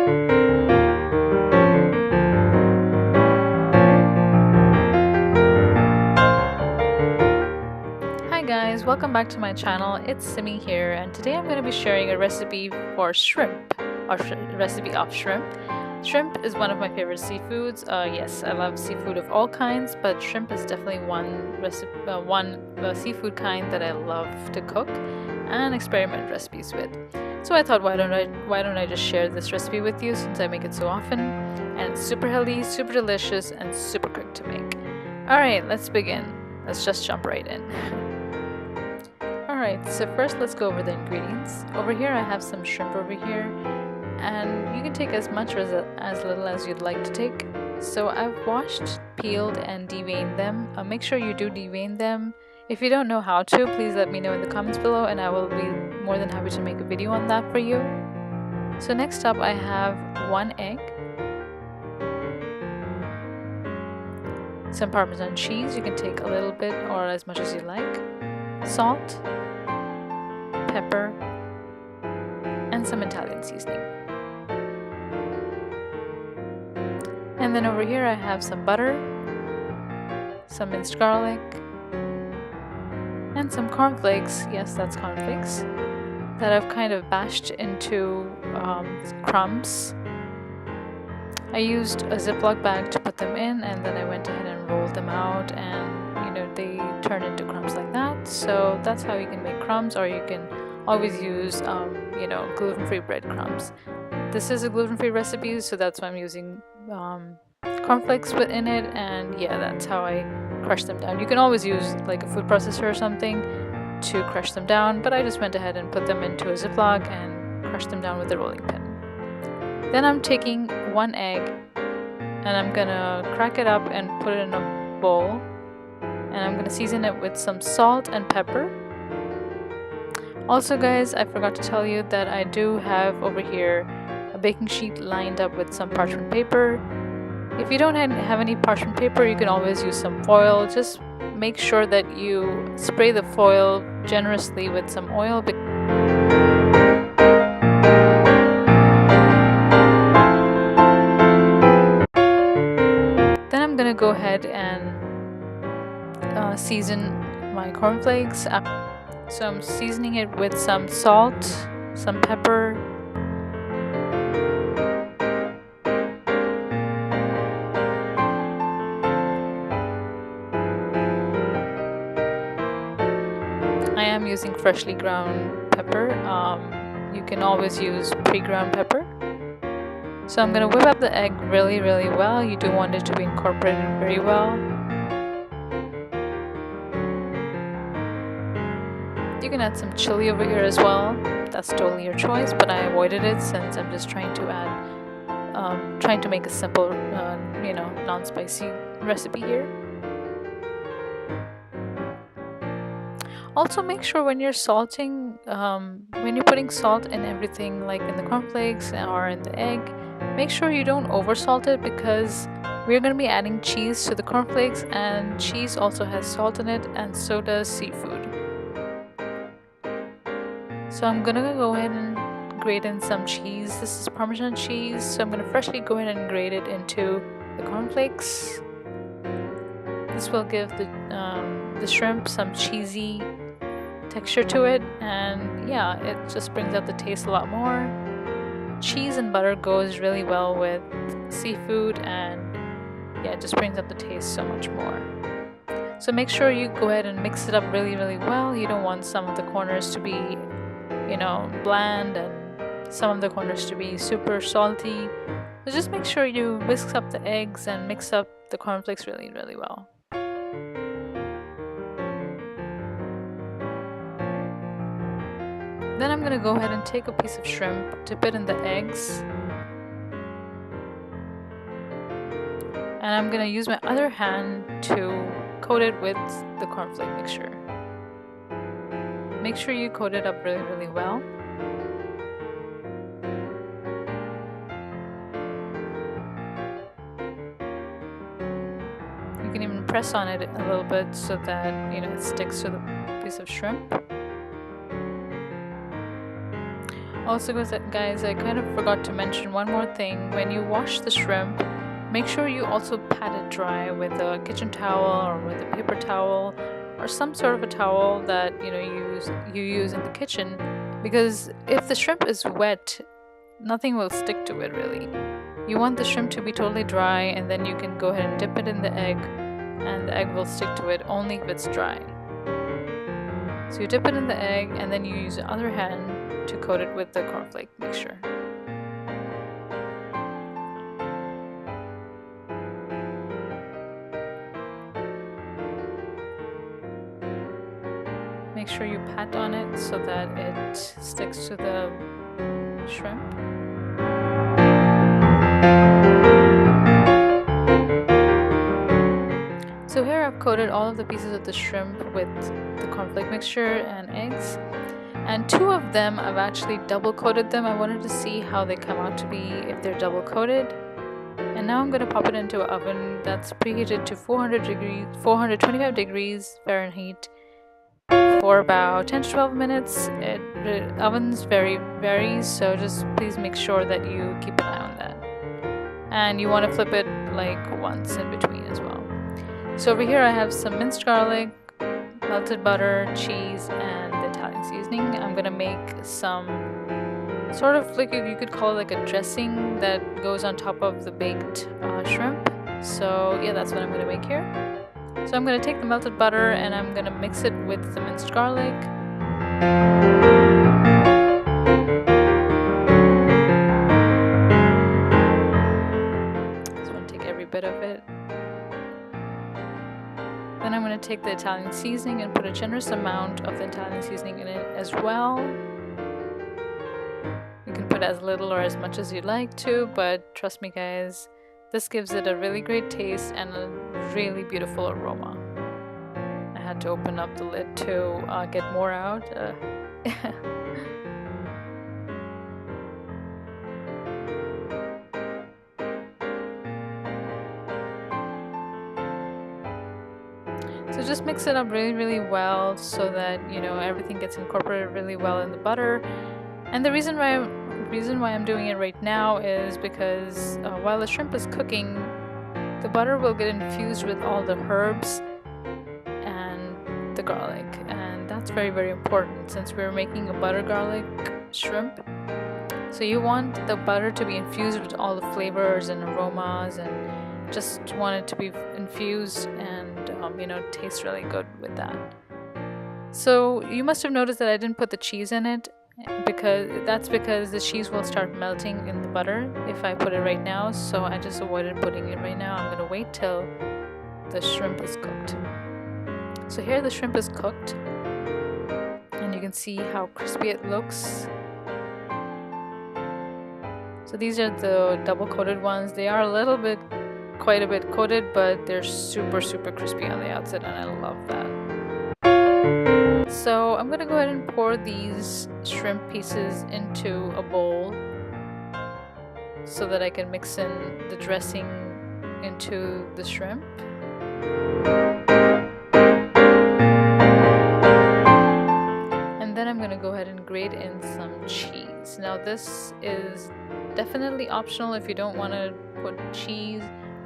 Hi guys, welcome back to my channel. It's Simi here, and today I'm going to be sharing a recipe for shrimp, or recipe of shrimp. Shrimp is one of my favorite seafoods. Yes, I love seafood of all kinds, but shrimp is definitely one seafood kind that I love to cook and experiment recipes with. So I thought, why don't I just share this recipe with you, since I make it so often, and it's super healthy, super delicious, and super quick to make. All right, let's begin. Let's just jump right in. Alright, so first let's go over the ingredients. Over here I have some shrimp over here, and you can take as much or as little as you'd like to take. So I've washed, peeled, and deveined them. Make sure you do devein them. If you don't know how to, please let me know in the comments below, and I will be more than happy to make a video on that for you. So next up I have 1 egg, some Parmesan cheese, you can take a little bit or as much as you like, salt, pepper, and some Italian seasoning. And then over here I have some butter, some minced garlic, and some cornflakes. Yes, that's cornflakes that I've kind of bashed into crumbs. I used a Ziploc bag to put them in, and then I went ahead and rolled them out, and they turn into crumbs like that. So that's how you can make crumbs, or you can always use gluten-free breadcrumbs. This is a gluten-free recipe, so that's why I'm using cornflakes in it, and yeah, that's how I crush them down. You can always use like a food processor or something to crush them down, but I just went ahead and put them into a Ziploc and crushed them down with a rolling pin. Then I'm taking 1 egg, and I'm gonna crack it up and put it in a bowl, and I'm gonna season it with some salt and pepper. Also guys, I forgot to tell you that I do have over here a baking sheet lined up with some parchment paper. If you don't have any parchment paper, you can always use some foil. Just make sure that you spray the foil generously with some oil. Then I'm gonna go ahead and season my cornflakes. So I'm seasoning it with some salt, some pepper, I am using freshly ground pepper. You can always use pre-ground pepper. So I'm going to whip up the egg really well. You do want it to be incorporated very well. You can add some chili over here as well. That's totally your choice, but I avoided it since I'm just trying to make a simple, non-spicy recipe here. Also, make sure when you're salting, when you're putting salt in everything, like in the cornflakes or in the egg, make sure you don't over salt it, because we're going to be adding cheese to the cornflakes, and cheese also has salt in it, and so does seafood. So I'm gonna go ahead and grate in some cheese. This is Parmesan cheese, so I'm gonna freshly go ahead and grate it into the cornflakes. This will give the shrimp some cheesy texture to it, and yeah, it just brings out the taste a lot more. Cheese and butter goes really well with seafood, and yeah, it just brings up the taste so much more. So make sure you go ahead and mix it up really well. You don't want some of the corners to be bland and some of the corners to be super salty. So just make sure you whisk up the eggs and mix up the cornflakes really well. Then I'm gonna go ahead and take a piece of shrimp, dip it in the eggs, and I'm gonna use my other hand to coat it with the cornflake mixture. Make sure you coat it up really well. You can even press on it a little bit so that it sticks to the piece of shrimp. Also, guys, I kind of forgot to mention one more thing. When you wash the shrimp, make sure you also pat it dry with a kitchen towel or with a paper towel or some sort of a towel that you use in the kitchen, because if the shrimp is wet, nothing will stick to it really. You want the shrimp to be totally dry, and then you can go ahead and dip it in the egg, and the egg will stick to it only if it's dry. So you dip it in the egg, and then you use the other hand to coat it with the cornflake mixture. Make sure you pat on it so that it sticks to the shrimp. So here I've coated all of the pieces of the shrimp with the cornflake mixture and eggs. And 2 of them I've actually double coated them. I wanted to see how they come out to be if they're double coated. And now I'm going to pop it into an oven that's preheated to 425 degrees Fahrenheit for about 10 to 12 minutes. The oven's varies, so just please make sure that you keep an eye on that. And you want to flip it like once in between as well. So over here I have some minced garlic, melted butter, cheese, and the Italian seasoning. I'm gonna make some sort of like, you could call it like a dressing that goes on top of the baked shrimp. So yeah, that's what I'm gonna make here. So I'm gonna take the melted butter and I'm gonna mix it with the minced garlic. Just wanna take every bit of it. Then I'm going to take the Italian seasoning and put a generous amount of the Italian seasoning in it as well. You can put as little or as much as you'd like to, but trust me guys, this gives it a really great taste and a really beautiful aroma. I had to open up the lid to get more out. So just mix it up really well so that everything gets incorporated really well in the butter. And the reason why I'm doing it right now is because while the shrimp is cooking, the butter will get infused with all the herbs and the garlic, and that's very important since we're making a butter garlic shrimp. So you want the butter to be infused with all the flavors and aromas, and just want it to be infused and taste really good with that. So you must have noticed that I didn't put the cheese in it, because the cheese will start melting in the butter if I put it right now. So I just avoided putting it right now. I'm gonna wait till the shrimp is cooked. So here the shrimp is cooked, and you can see how crispy it looks. So these are the double coated ones. They are quite a bit coated, but they're super crispy on the outside, and I love that. So I'm gonna go ahead and pour these shrimp pieces into a bowl so that I can mix in the dressing into the shrimp. And then I'm gonna go ahead and grate in some cheese. Now this is definitely optional if you don't want to put cheese,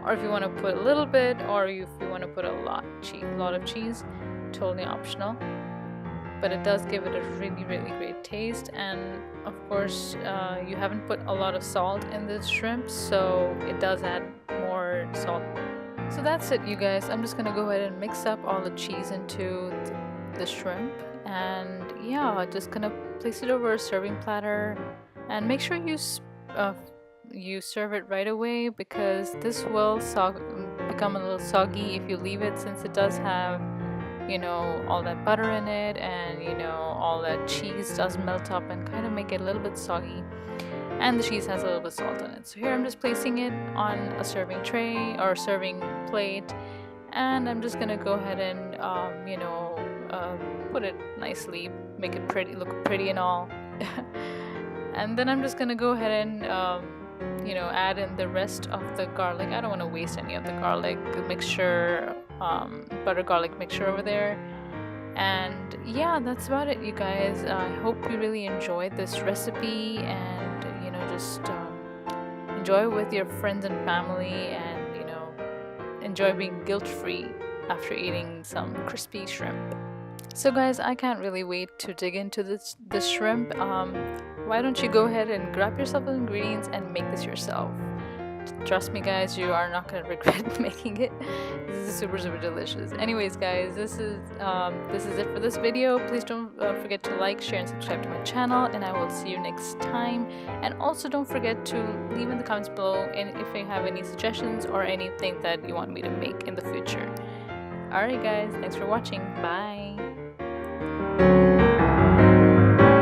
or if you want to put a little bit, or if you want to put a lot of cheese, totally optional. But it does give it a really great taste. And of course you haven't put a lot of salt in this shrimp, so it does add more salt. So that's it, you guys. I'm just gonna go ahead and mix up all the cheese into the shrimp, and yeah, just gonna place it over a serving platter, and make sure you serve it right away, because this will become a little soggy if you leave it, since it does have all that butter in it, and all that cheese does melt up and kind of make it a little bit soggy, and the cheese has a little bit of salt in it. So here I'm just placing it on a serving tray or serving plate, and I'm just gonna go ahead and put it nicely, make it pretty, look pretty and all. And then I'm just gonna go ahead and add in the rest of the garlic. I don't want to waste any of the garlic mixture, butter garlic mixture over there. And yeah, that's about it, you guys. I hope you really enjoyed this recipe, and just enjoy it with your friends and family, and enjoy being guilt-free after eating some crispy shrimp. So guys, I can't really wait to dig into this shrimp. Why don't you go ahead and grab yourself the ingredients and make this yourself? Trust me guys, you are not gonna regret making it. This is super delicious. Anyways guys, this is it for this video. Please don't forget to like, share, and subscribe to my channel, and I will see you next time. And also don't forget to leave in the comments below and if you have any suggestions or anything that you want me to make in the future. Alright guys, thanks for watching. Bye.